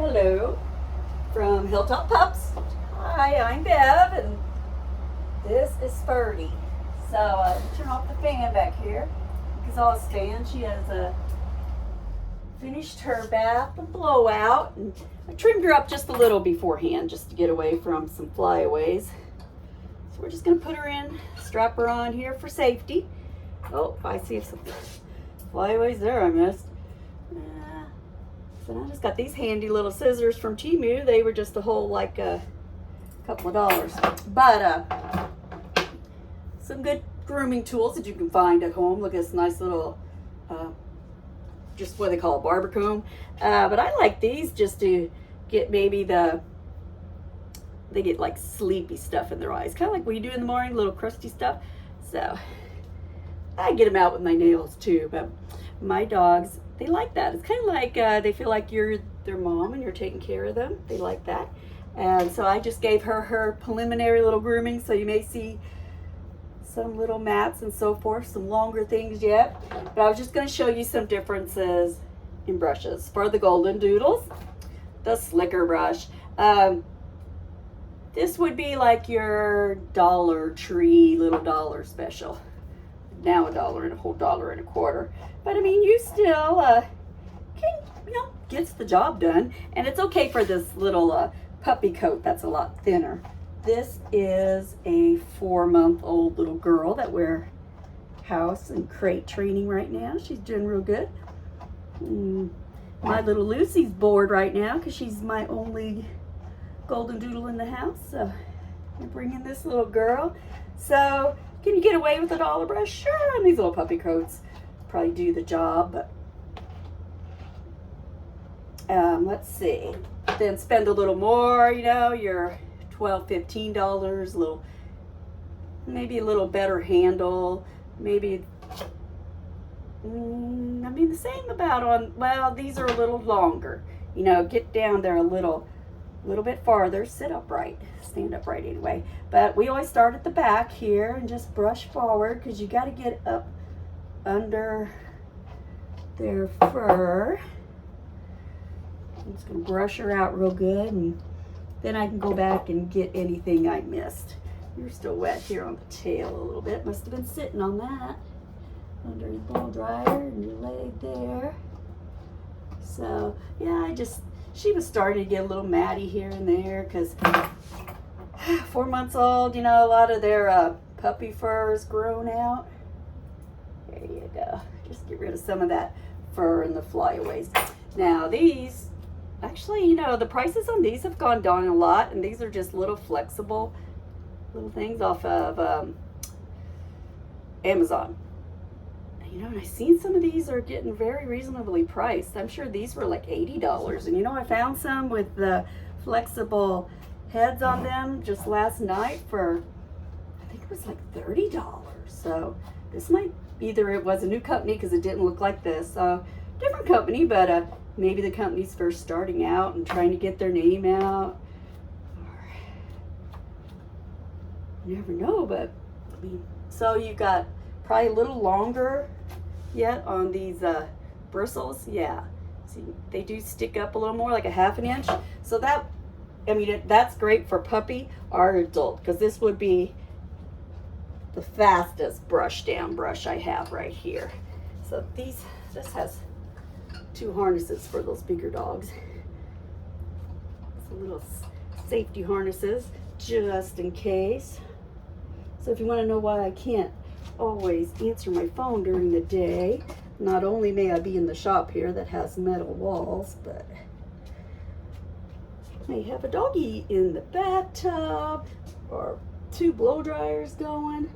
Hello from Hilltop Pups. Hi, I'm Bev, and this is Ferdie. So turn off the fan back here. Exhaust fan. She has finished her bath and blowout, and I trimmed her up just a little beforehand just to get away from some flyaways. So we're just gonna put her in, strap her on here for safety. Oh, I see some flyaways there I missed. So I just got these handy little scissors from Temu. They were just a whole like a couple of dollars. But some good grooming tools that you can find at home. Look at this nice little, just what they call a barber comb. But I like these just to get maybe they get like sleepy stuff in their eyes. Kind of like what you do in the morning, little crusty stuff. So I get them out with my nails too. But my dogs, they like that. It's kind of like they feel like you're their mom and you're taking care of them. They like that. And so I just gave her preliminary little grooming. So you may see some little mats and so forth, some longer things yet. But I was just going to show you some differences in brushes. For the Goldendoodles, the slicker brush. This would be like your Dollar Tree little dollar special. Now $1 and a whole $1.25. But I mean, you still can, gets the job done. And it's okay for this little puppy coat that's a lot thinner. This is a 4-month-old little girl that we're house and crate training right now. She's doing real good. My little Lucy's bored right now because she's my only Goldendoodle in the house. So I'm bringing this little girl. So can you get away with a dollar brush? Sure, and these little puppy coats probably do the job, but let's see. Then spend a little more, your $12, $15, maybe a little better handle, maybe, the same well, these are a little longer, get down there a little bit farther, sit upright, stand upright anyway. But we always start at the back here and just brush forward because you got to get up under their fur. I'm just going to brush her out real good, and then I can go back and get anything I missed. You're still wet here on the tail a little bit. Must have been sitting on that under your blow dryer and your leg there. So yeah, she was starting to get a little matty here and there because 4 months old, a lot of their puppy fur is grown out. There you go. Just get rid of some of that fur and the flyaways. Now these, actually, the prices on these have gone down a lot, and these are just little flexible little things off of Amazon. And I've seen some of these are getting very reasonably priced. I'm sure these were like $80. And I found some with the flexible heads on them just last night for, I think it was like $30. So this might, either it was a new company because it didn't look like this. Different company, but maybe the company's first starting out and trying to get their name out. You never know, but so you got probably a little longer yet on these bristles. Yeah, see, they do stick up a little more, like a ½ an inch. So that's great for puppy or adult, because this would be the fastest brush down brush I have right here. So this has 2 harnesses for those bigger dogs. Some little safety harnesses just in case. So if you want to know why I can't always answer my phone during the day, not only may I be in the shop here that has metal walls, but I may have a doggy in the bathtub or 2 blow dryers going.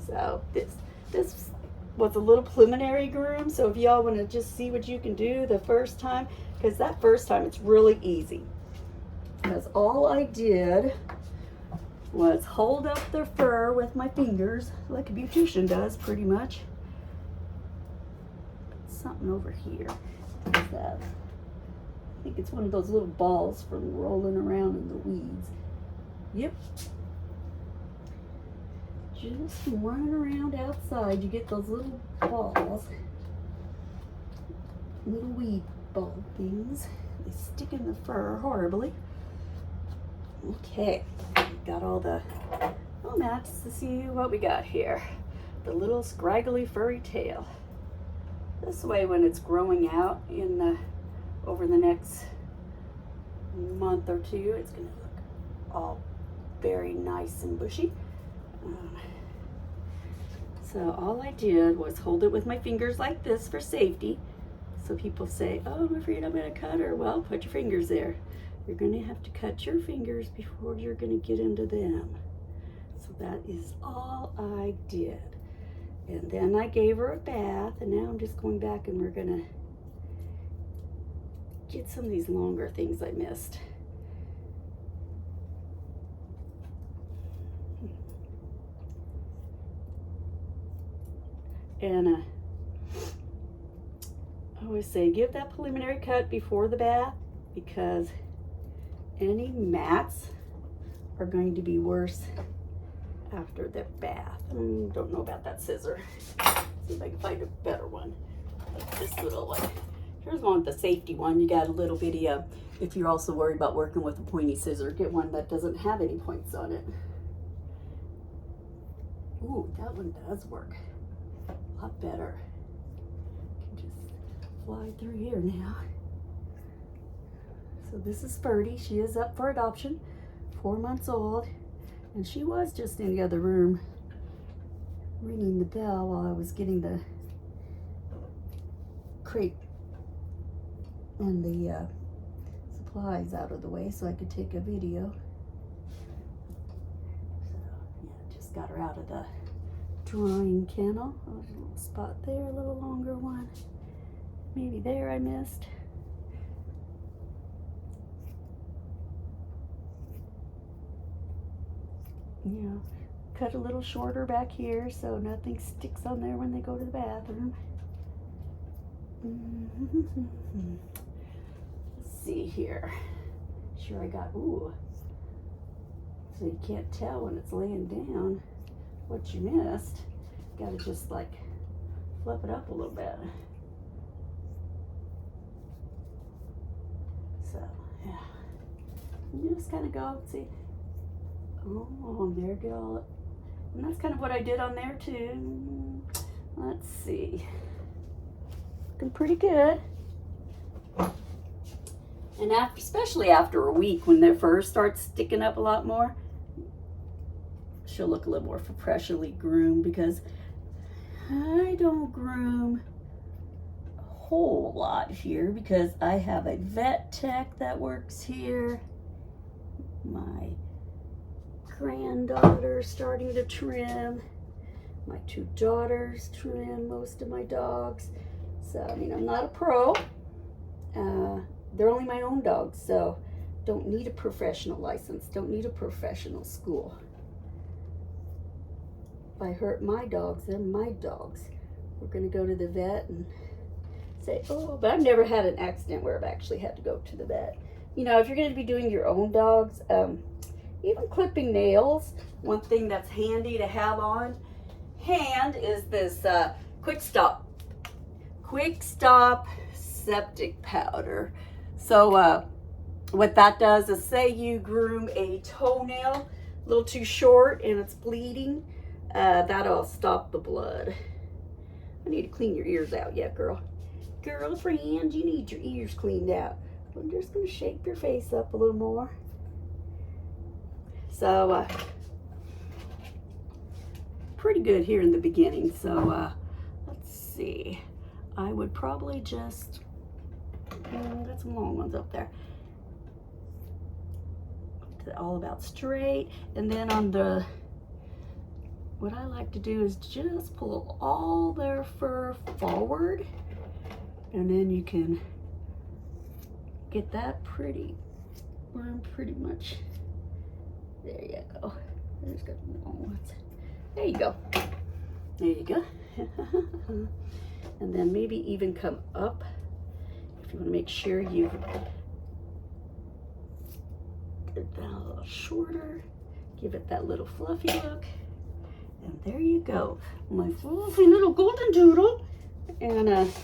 So this was a little preliminary groom. So if y'all want to just see what you can do the first time, because that first time it's really easy, because all I did was hold up their fur with my fingers like a beautician does, pretty much. Something over here. What's that? I think it's one of those little balls from rolling around in the weeds. Yep. Just running around outside, you get those little balls, little weed ball things. They sticking the fur horribly. Okay, got all the mats to see what we got here. The little scraggly furry tail. This way, when it's growing out in the over the next month or two, it's going to look all very nice and bushy. So all I did was hold it with my fingers like this for safety. So people say, oh, I'm afraid I'm going to cut her. Well, put your fingers there. You're going to have to cut your fingers before you're going to get into them. So that is all I did. And then I gave her a bath, and now I'm just going back and we're going to get some of these longer things I missed. And I always say give that preliminary cut before the bath, because any mats are going to be worse after the bath. Don't know about that scissor. See if I can find a better one. Like this little one. Here's one with the safety one. You got a little bitty, if you're also worried about working with a pointy scissor, get one that doesn't have any points on it. Ooh, that one does work a lot better. I can just fly through here now. So this is Ferdie. She is up for adoption, 4 months old, and she was just in the other room ringing the bell while I was getting the crate and the supplies out of the way so I could take a video. So yeah, just got her out of the drying kennel. Oh, there's a little spot there, a little longer one. Maybe there I missed. Yeah, cut a little shorter back here so nothing sticks on there when they go to the bathroom. Let's see here. Sure I got, ooh. So you can't tell when it's laying down what you missed. Gotta just like flip it up a little bit. So, yeah. You just kind of go, see. Oh, there you go. And that's kind of what I did on there too. Let's see. Looking pretty good. And after, especially after a week when their fur starts sticking up a lot more, she'll look a little more professionally groomed, because I don't groom a whole lot here because I have a vet tech that works here. My granddaughter starting to trim. My 2 daughters trim most of my dogs. So, I mean, I'm not a pro. They're only my own dogs, so don't need a professional license, don't need a professional school. If I hurt my dogs, they're my dogs. We're going to go to the vet and say, oh, but I've never had an accident where I've actually had to go to the vet. You know, if you're going to be doing your own dogs, even clipping nails, one thing that's handy to have on hand is this Quick Stop septic powder. So what that does is, say you groom a toenail a little too short and it's bleeding, that'll stop the blood. I need to clean your ears out yet, girlfriend, you need your ears cleaned out. I'm just going to shape your face up a little more. So pretty good here in the beginning. So let's see, I would probably just got some long ones up there. All about straight, and then on the, what I like to do is just pull all their fur forward, and then you can get that pretty much. There you go. There's got the long ones. There you go. There you go. And then maybe even come up. You want to make sure you get that a little shorter, give it that little fluffy look, and there you go, my fluffy little goldendoodle. And it's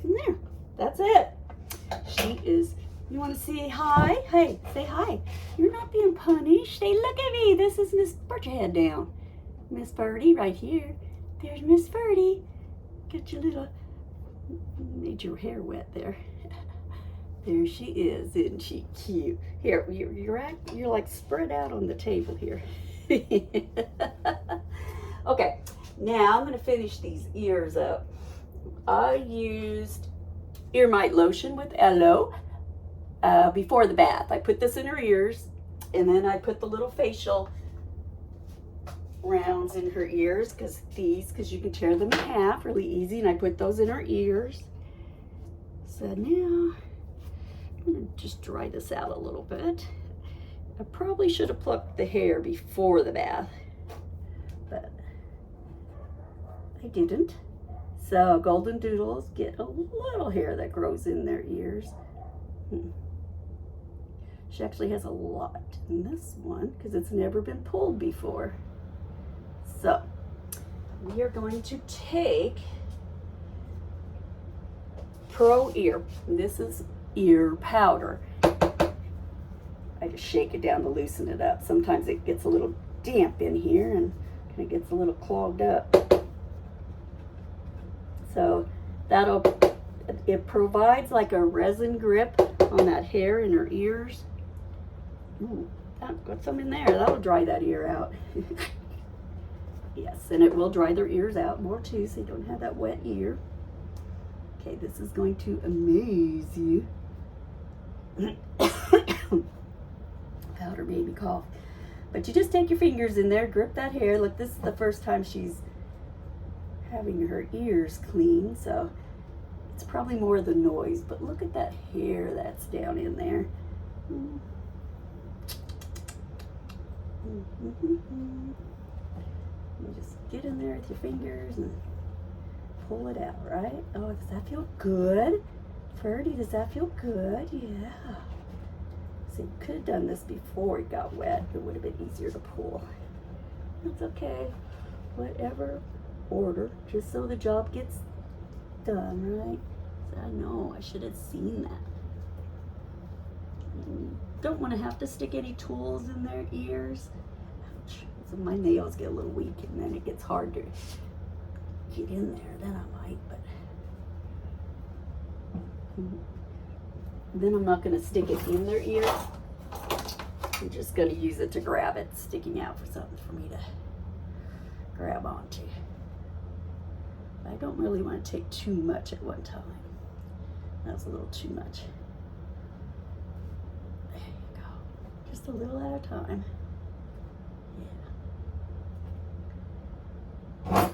in there. That's it. She is You want to say hi? Hey, say hi. You're not being punished. Say, look at me. This is Miss, put your head down. Miss Ferdie right here. There's Miss Ferdie. Get your little, made your hair wet there. There she is, isn't she cute? Here, you're like spread out on the table here. Okay, now I'm gonna finish these ears up. I used ear mite lotion with aloe before the bath. I put this in her ears, and then I put the little facial rounds in her ears, because you can tear them in half really easy, and I put those in her ears. So now I'm gonna just dry this out a little bit. I probably should have plucked the hair before the bath, but I didn't. So goldendoodles get a little hair that grows in their ears. She actually has a lot in this one because it's never been pulled before. So we are going to take Pro Ear. This is ear powder. I just shake it down to loosen it up. Sometimes it gets a little damp in here and kind of gets a little clogged up. So it provides like a resin grip on that hair in her ears. Ooh, I've got some in there. That'll dry that ear out. Yes, and it will dry their ears out more too, so you don't have that wet ear. Okay, this is going to amaze you. Powder made me cough. But you just take your fingers in there, grip that hair. Look, this is the first time she's having her ears clean, so it's probably more the noise, but look at that hair that's down in there. You just get in there with your fingers and pull it out, right? Oh, does that feel good? Ferdie, does that feel good? Yeah. So you could have done this before it got wet. It would have been easier to pull. That's okay. Whatever order, just so the job gets done, right? I know, I should have seen that. Don't want to have to stick any tools in their ears. Ouch. So my nails get a little weak and then it gets hard to get in there. Then I might, but then I'm not going to stick it in their ear. I'm just going to use it to grab it, sticking out for something for me to grab onto. I don't really want to take too much at one time. That's a little too much. There you go. Just a little at a time. Yeah.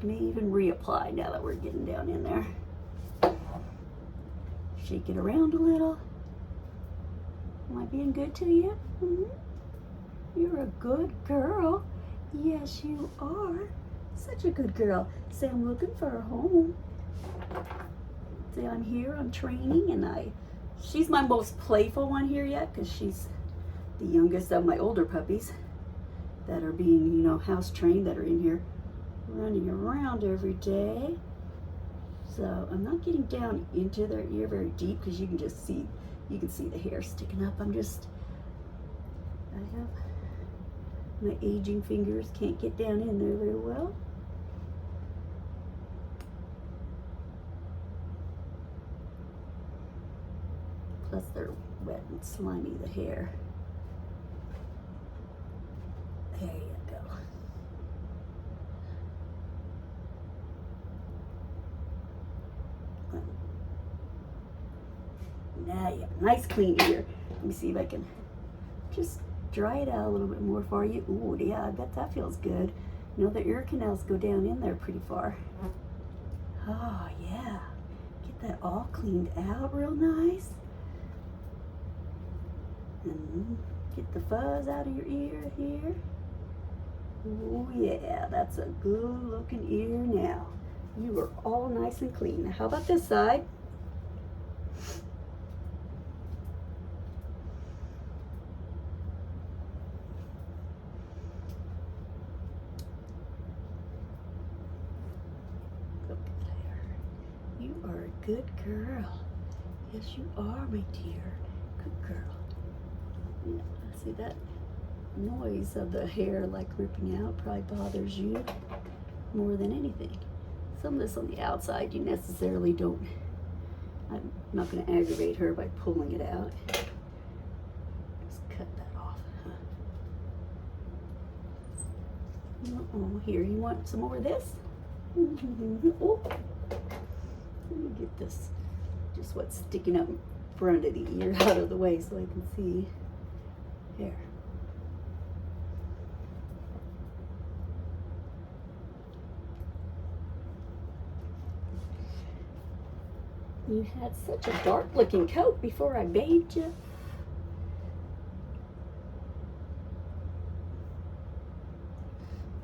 May even reapply now that we're getting down in there. Shake it around a little. Am I being good to you? You're a good girl. Yes, you are. Such a good girl. Say, I'm looking for a home. Say, I'm here, I'm training, and she's my most playful one here yet, because she's the youngest of my older puppies that are being, house trained, that are in here running around every day. So I'm not getting down into their ear very deep, because you can see the hair sticking up. I have my aging fingers, can't get down in there very well. Plus they're wet and slimy, the hair. There you go. Now you have a nice clean ear. Let me see if I can just dry it out a little bit more for you. Ooh, yeah, I bet that feels good. The ear canals go down in there pretty far. Oh, yeah. Get that all cleaned out real nice. And get the fuzz out of your ear here. Oh, yeah, that's a good looking ear now. You are all nice and clean. Now, how about this side? You are a good girl. Yes, you are, my dear. Good girl. Yeah, see that noise of the hair like ripping out probably bothers you more than anything. Some of this on the outside you necessarily don't. I'm not going to aggravate her by pulling it out. Just cut that off. Uh-oh, here, you want some more of this? Oh. Let me get this, just what's sticking up in front of the ear out of the way so I can see. Here. You had such a dark looking coat before I bathed you.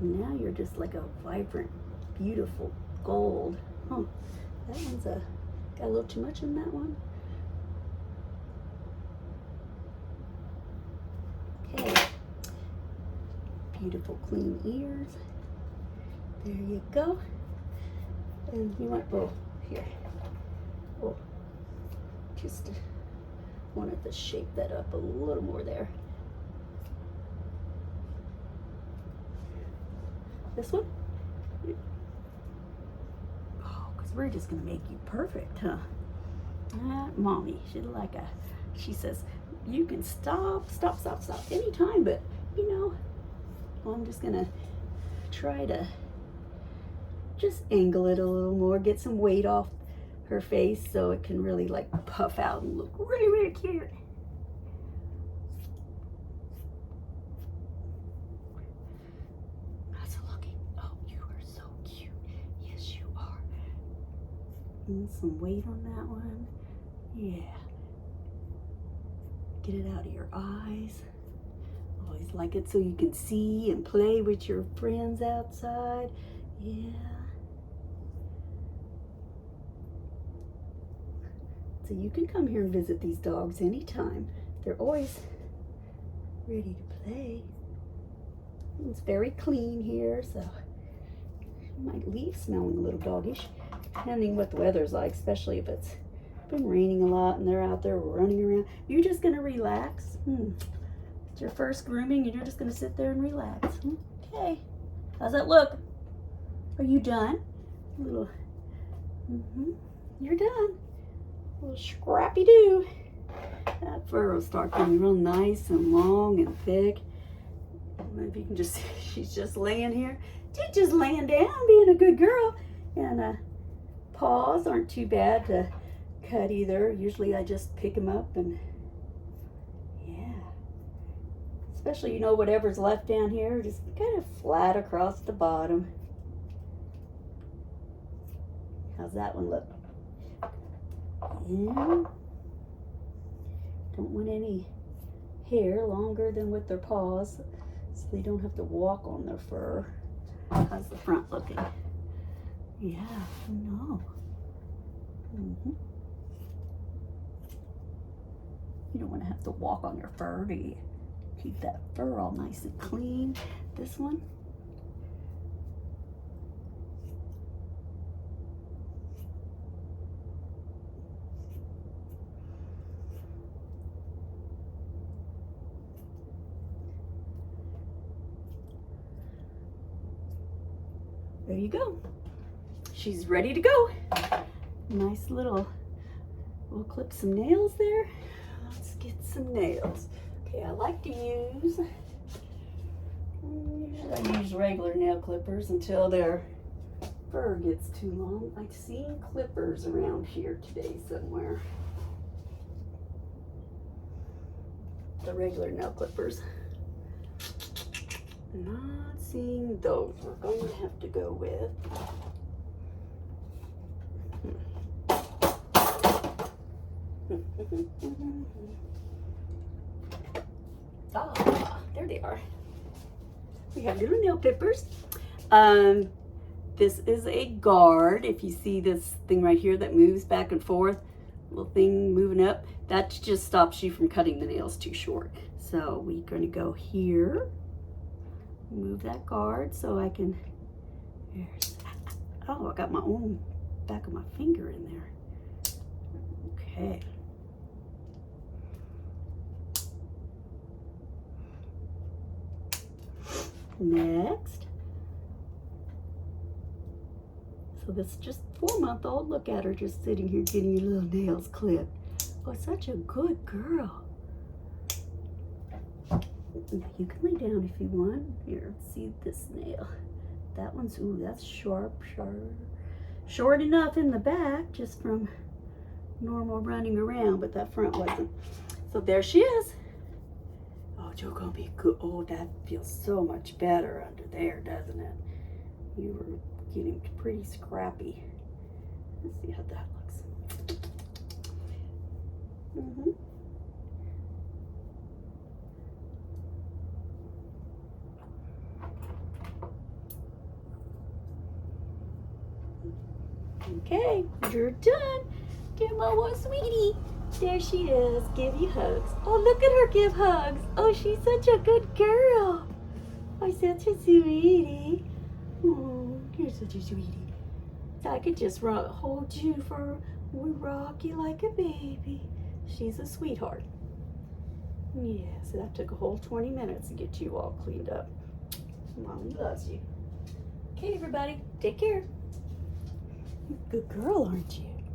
Now you're just like a vibrant, beautiful gold. Huh. That one's got a little too much in that one. Okay. Beautiful clean ears. There you go. And you want, oh, here. Oh, just wanted to shape that up a little more there. This one? Oh, because we're just going to make you perfect, huh? Mommy, she says, you can stop anytime, but, you know, I'm just going to try to just angle it a little more, get some weight off her face so it can really like puff out and look really, really cute. How's it looking? Oh, you are so cute. Yes, you are. And some weight on that one. Yeah. Get it out of your eyes. Always like it so you can see and play with your friends outside. Yeah. So you can come here and visit these dogs anytime. They're always ready to play. It's very clean here, so you might leave smelling a little doggish, depending what the weather's like, especially if it's been raining a lot and they're out there running around. You're just gonna relax. It's your first grooming and you're just gonna sit there and relax. Okay, how's that look? Are you done? A little, you're done. A little scrappy do. That fur will start getting real nice and long and thick. Maybe you can just see she's just laying here. She's just laying down, being a good girl. And paws aren't too bad to cut either. Usually I just pick them up and yeah. Especially, you know, whatever's left down here, just kind of flat across the bottom. How's that one look? Yeah. Don't want any hair longer than with their paws, so they don't have to walk on their fur. How's the front looking? Yeah, no. You don't want to have to walk on your fur to keep that fur all nice and clean. This one. There you go. She's ready to go. Nice little, we'll clip some nails there. Let's get some nails. Okay, I like to use, usually I use regular nail clippers until their fur gets too long. I've seen clippers around here today somewhere. The regular nail clippers. Not seeing those. We're going to have to go with there they are. We have little nail clippers. This is a guard. If you see this thing right here that moves back and forth, little thing moving up, that just stops you from cutting the nails too short. So we're going to go here. Move that guard so I can, oh, I got my own back of my finger in there. Okay. Next. So this is just 4-month-old. Look at her just sitting here getting your little nails clipped. Oh, such a good girl. Now you can lay down if you want. Here, see this nail. That one's, ooh, that's sharp. Short enough in the back, just from normal running around, but that front wasn't. So there she is. Oh, you're gonna be good. Oh, that feels so much better under there, doesn't it? You were getting pretty scrappy. Let's see how that looks. Okay, you're done. Dear Mama, sweetie. There she is. Give you hugs. Oh, look at her give hugs. Oh, she's such a good girl. Oh, such a sweetie. Oh, you're such a sweetie. So I could just hold you for rock you like a baby. She's a sweetheart. Yeah, so that took a whole 20 minutes to get you all cleaned up. Mommy loves you. Okay, everybody, take care. Good girl, aren't you?